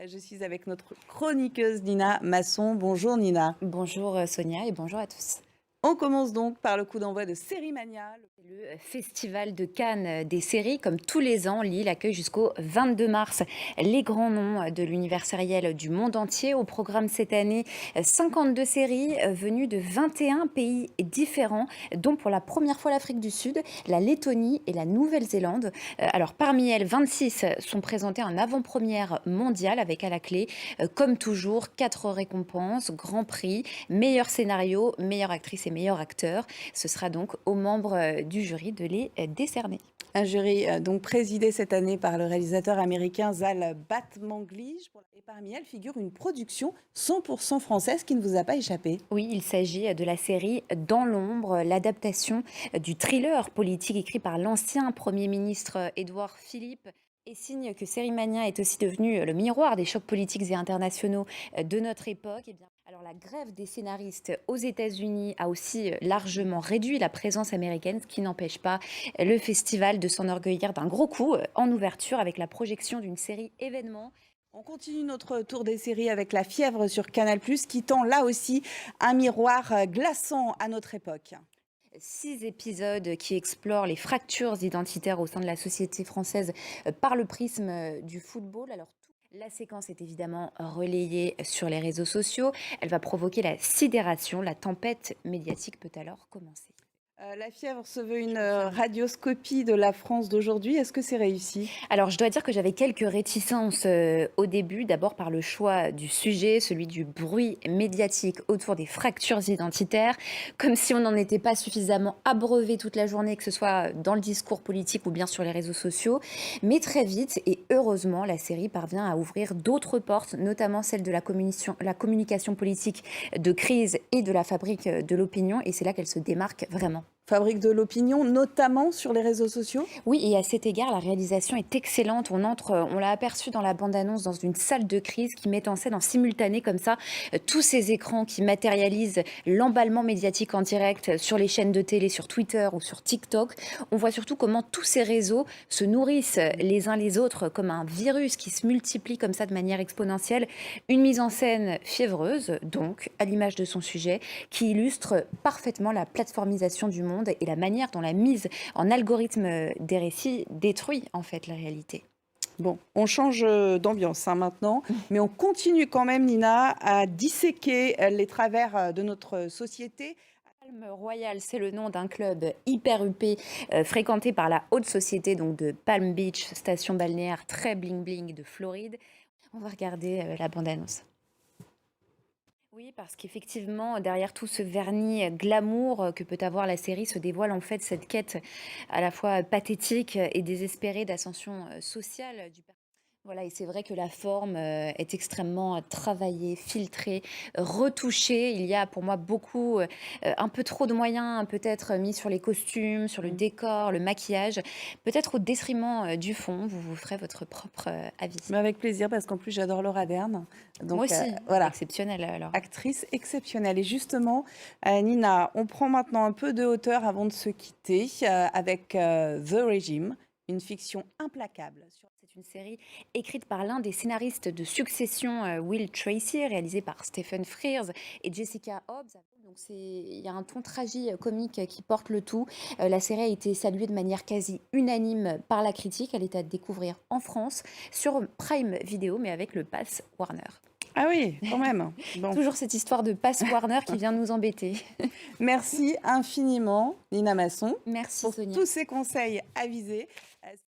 Je suis avec notre chroniqueuse Nina Masson. Bonjour Nina. Bonjour Sonia et bonjour à tous. On commence donc par le coup d'envoi de Série Mania. C'est le Festival de Cannes des séries. Comme tous les ans, Lille accueille jusqu'au 22 mars les grands noms de l'univers sériel du monde entier. Au programme cette année, 52 séries venues de 21 pays différents, dont pour la première fois l'Afrique du Sud, la Lettonie et la Nouvelle-Zélande. Alors parmi elles, 26 sont présentées en avant-première mondiale avec à la clé, comme toujours, 4 récompenses, Grand Prix, meilleur scénario, meilleure actrice et meilleur acteur. Ce sera donc aux membres du jury de les décerner. Un jury donc présidé cette année par le réalisateur américain Zal Batmanglij. Et parmi elles figure une production 100% française qui ne vous a pas échappé. Oui, il s'agit de la série Dans l'ombre, l'adaptation du thriller politique écrit par l'ancien Premier ministre Édouard Philippe. Et signe que Série Mania est aussi devenu le miroir des chocs politiques et internationaux de notre époque. Eh bien, alors la grève des scénaristes aux États-Unis a aussi largement réduit la présence américaine, ce qui n'empêche pas le festival de s'enorgueillir d'un gros coup en ouverture avec la projection d'une série événement. On continue notre tour des séries avec La Fièvre sur Canal+, qui tend là aussi un miroir glaçant à notre époque. 6 épisodes qui explorent les fractures identitaires au sein de la société française par le prisme du football. Alors, la séquence est évidemment relayée sur les réseaux sociaux. Elle va provoquer la sidération. La tempête médiatique peut alors commencer. La Fièvre se veut une radioscopie de la France d'aujourd'hui. Est-ce que c'est réussi? Alors, je dois dire que j'avais quelques réticences au début, d'abord par le choix du sujet, celui du bruit médiatique autour des fractures identitaires, comme si on n'en était pas suffisamment abreuvé toute la journée, que ce soit dans le discours politique ou bien sur les réseaux sociaux. Mais très vite, et heureusement, la série parvient à ouvrir d'autres portes, notamment celle de la communication politique de crise et de la fabrique de l'opinion, et c'est là qu'elle se démarque vraiment. Fabrique de l'opinion, notamment sur les réseaux sociaux? Oui, et à cet égard, la réalisation est excellente. On l'a aperçu dans la bande-annonce, dans une salle de crise qui met en scène en simultané comme ça tous ces écrans qui matérialisent l'emballement médiatique en direct sur les chaînes de télé, sur Twitter ou sur TikTok. On voit surtout comment tous ces réseaux se nourrissent les uns les autres comme un virus qui se multiplie comme ça de manière exponentielle. Une mise en scène fiévreuse, donc, à l'image de son sujet, qui illustre parfaitement la plateformisation du monde et la manière dont la mise en algorithme des récits détruit en fait la réalité. Bon, on change d'ambiance maintenant, mais on continue quand même, Nina, à disséquer les travers de notre société. Palm Royal, c'est le nom d'un club hyper huppé, fréquenté par la haute société donc de Palm Beach, station balnéaire très bling-bling de Floride. On va regarder la bande-annonce. Oui, parce qu'effectivement, derrière tout ce vernis glamour que peut avoir la série, se dévoile en fait cette quête à la fois pathétique et désespérée d'ascension sociale du personnage. Voilà, et c'est vrai que la forme est extrêmement travaillée, filtrée, retouchée. Il y a pour moi beaucoup, un peu trop de moyens peut-être mis sur les costumes, sur le décor, le maquillage, peut-être au détriment du fond. Vous vous ferez votre propre avis. Mais avec plaisir, parce qu'en plus, j'adore Laura Dern. Moi Donc, aussi, voilà, exceptionnel alors. actrice exceptionnelle. Et justement, Nina, on prend maintenant un peu de hauteur avant de se quitter avec The Regime, une fiction implacable. C'est une série écrite par l'un des scénaristes de Succession, Will Tracy, réalisée par Stephen Frears et Jessica Hobbs. Donc il y a un ton tragi-comique qui porte le tout. La série a été saluée de manière quasi unanime par la critique. Elle est à découvrir en France sur Prime Video, mais avec le pass Warner. Ah oui, quand même. Bon. Toujours cette histoire de pass Warner qui vient nous embêter. Merci infiniment, Nina Masson. Merci pour Sonia. tous ces conseils avisés.